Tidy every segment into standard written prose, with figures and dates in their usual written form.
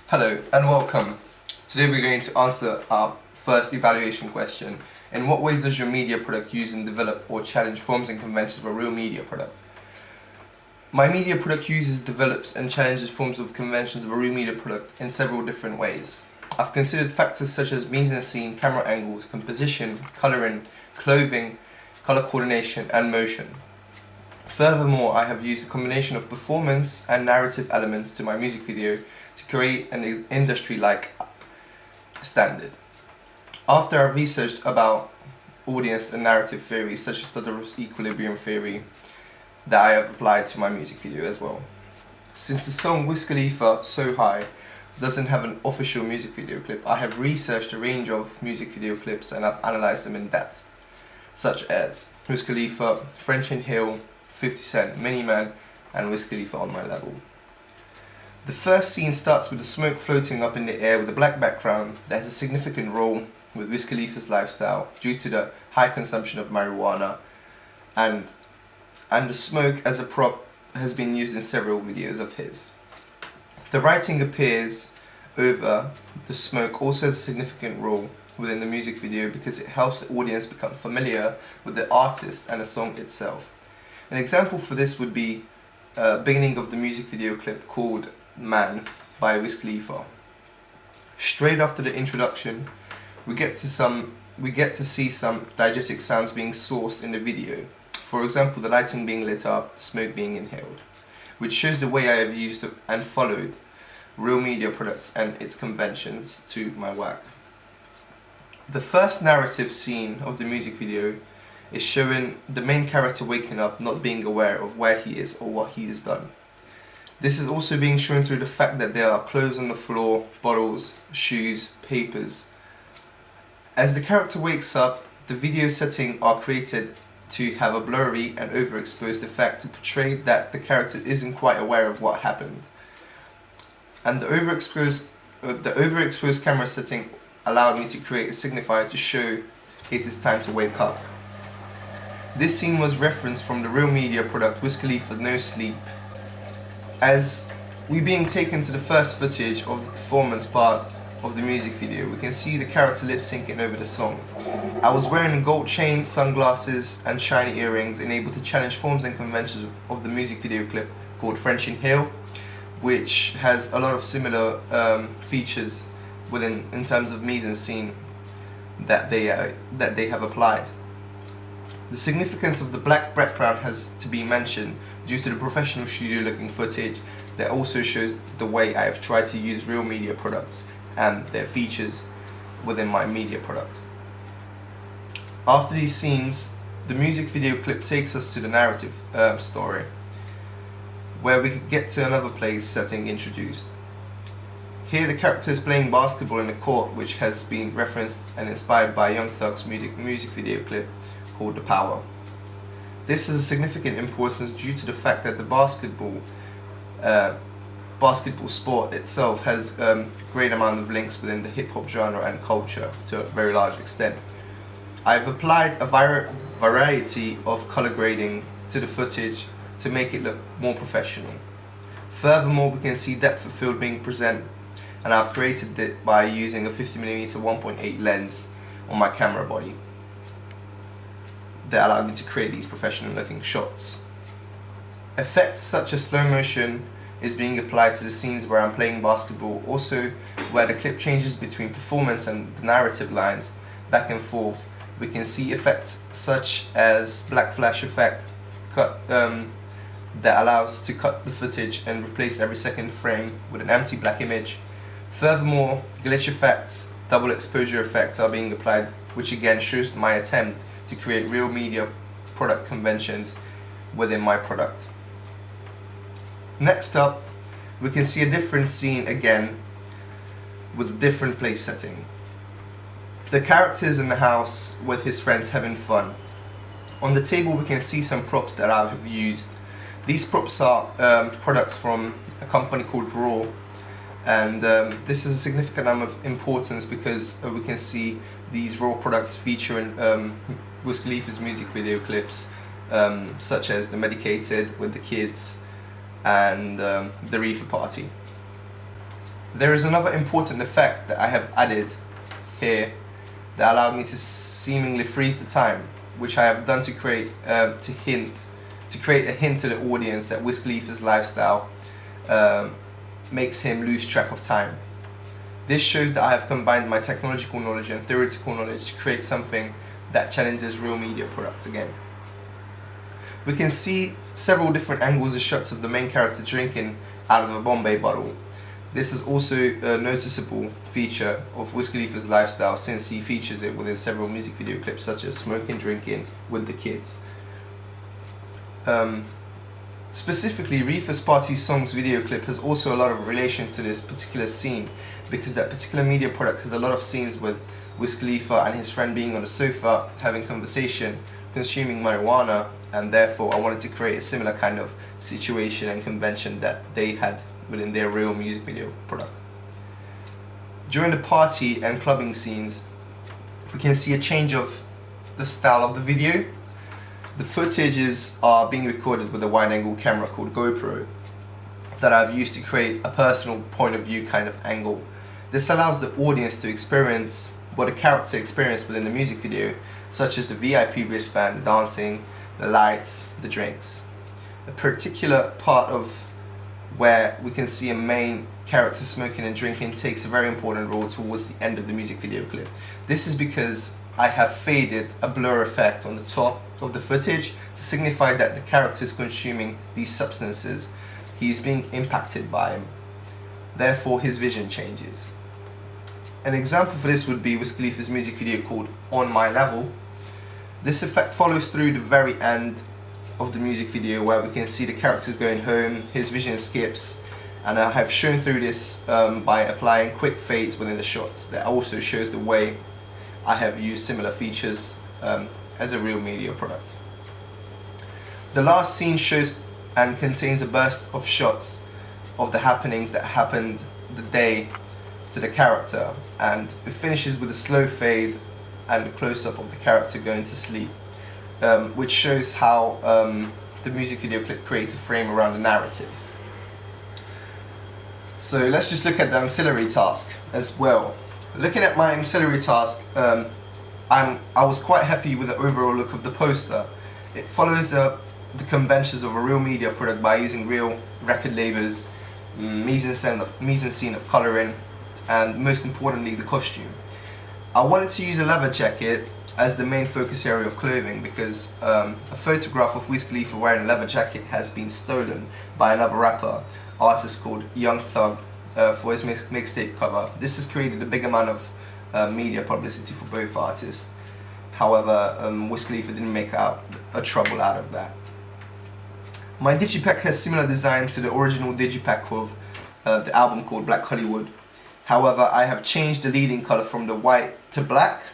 Hello and welcome. Today we're going to answer our first evaluation question. In what ways does your media product use and develop or challenge forms and conventions of a real media product? My media product uses, develops and challenges forms of conventions of a real media product in several different ways. I've considered factors such as mise-en-scene, camera angles, composition, colouring, clothing, colour coordination and motion. Furthermore, I have used a combination of performance and narrative elements to my music video to create an industry-like standard. After I've researched about audience and narrative theories such as the equilibrium theory that I have applied to my music video as well. Since the song Wiz Khalifa So High doesn't have an official music video clip, I have researched a range of music video clips and I've analysed them in depth, such as Wiz Khalifa, French and Hill, 50 Cent, Miniman and Wiz Khalifa On My Level. The first scene starts with the smoke floating up in the air with a black background that has a significant role with Wiz Khalifa's lifestyle due to the high consumption of marijuana, and the smoke as a prop has been used in several videos of his. The writing appears over the smoke also has a significant role within the music video because it helps the audience become familiar with the artist and the song itself. An example for this would be beginning of the music video clip called Man by Wiz Khalifa. Straight after the introduction, we get to see some diegetic sounds being sourced in the video. For example, the lighting being lit up, the smoke being inhaled, which shows the way I have used and followed real media products and its conventions to my work. The first narrative scene of the music video is showing the main character waking up, not being aware of where he is or what he has done. This is also being shown through the fact that there are clothes on the floor, bottles, shoes, papers. As the character wakes up, the video settings are created to have a blurry and overexposed effect to portray that the character isn't quite aware of what happened. And the overexposed camera setting allowed me to create a signifier to show it is time to wake up. This scene was referenced from the real media product Wiz Khalifa No Sleep. As we being taken to the first footage of the performance part of the music video, we can see the character lip syncing over the song. I was wearing a gold chain, sunglasses and shiny earrings and able to challenge forms and conventions of the music video clip called French and Hill, which has a lot of similar features in terms of mise-en-scene that they have applied. The significance of the black background has to be mentioned due to the professional studio looking footage that also shows the way I have tried to use real media products and their features within my media product. After these scenes, the music video clip takes us to the narrative story, where we could get to another place setting introduced. Here the character is playing basketball in the court, which has been referenced and inspired by Young Thug's music video clip called The Power. This is a significant importance due to the fact that the basketball sport itself has a great amount of links within the hip-hop genre and culture to a very large extent. I've applied a variety of color grading to the footage to make it look more professional. Furthermore, we can see depth of field being present, and I've created it by using a 50mm 1.8 lens on my camera body that allowed me to create these professional looking shots. Effects such as slow motion is being applied to the scenes where I'm playing basketball, also where the clip changes between performance and the narrative lines back and forth. We can see effects such as black flash effect that allows to cut the footage and replace every second frame with an empty black image. Furthermore, glitch effects, double exposure effects are being applied, which again shows my attempt to create real media product conventions within my product. Next up, we can see a different scene again with a different place setting. The character is in the house with his friends having fun. On the table we can see some props that I have used. These props are products from a company called Raw, and this is a significant amount of importance because we can see these Raw products featuring Wiz Khalifa's music video clips, such as The Medicated with the kids and the Reefer Party. There is another important effect that I have added here that allowed me to seemingly freeze the time, which I have done to create a hint to the audience that Wiz Khalifa's lifestyle makes him lose track of time. This shows that I have combined my technological knowledge and theoretical knowledge to create something that challenges real media products again. We can see several different angles and shots of the main character drinking out of a Bombay bottle. This is also a noticeable feature of Wiz Khalifa's lifestyle, since he features it within several music video clips such as Smoking Drinking with the Kids. Specifically, Reefer's Party Songs video clip has also a lot of relation to this particular scene, because that particular media product has a lot of scenes with Wiz Khalifa and his friend being on the sofa having conversation, consuming marijuana, and therefore I wanted to create a similar kind of situation and convention that they had within their real music video product. During the party and clubbing scenes, we can see a change of the style of the video. The footages are being recorded with a wide angle camera called GoPro that I've used to create a personal point of view kind of angle. This allows the audience to experience what a character experienced within the music video, such as the VIP wristband, the dancing, the lights, the drinks. A particular part of where we can see a main character smoking and drinking takes a very important role towards the end of the music video clip. This is because I have faded a blur effect on the top of the footage to signify that the character is consuming these substances. He is being impacted by them. Therefore, his vision changes. An example for this would be Wiz Khalifa's music video called On My Level. This effect follows through the very end of the music video, where we can see the characters going home, his vision skips, and I have shown through this by applying quick fades within the shots. That also shows the way I have used similar features as a real media product. The last scene shows and contains a burst of shots of the happenings that happened the day to the character, and it finishes with a slow fade and a close-up of the character going to sleep, which shows how the music video clip creates a frame around the narrative. So let's just look at the auxiliary task as well. Looking at my auxiliary task, I was quite happy with the overall look of the poster. It follows the conventions of a real media product by using real record labels, mise-en-scene of colouring, and most importantly the costume. I wanted to use a leather jacket as the main focus area of clothing because a photograph of Wiz Khalifa wearing a leather jacket has been stolen by another rapper, artist called Young Thug, for his mixtape cover. This has created a big amount of media publicity for both artists. However, Wiz Khalifa didn't make out a trouble out of that. My digipack has similar design to the original digipack of the album called Black Hollywood. However, I have changed the leading colour from the white to black,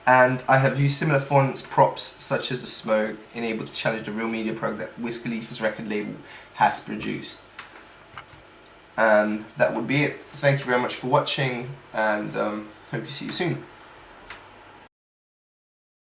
and I have used similar fonts, props such as the smoke, enabled to challenge the real media product that Wiz Khalifa's record label has produced. And that would be it. Thank you very much for watching, and hope to see you soon.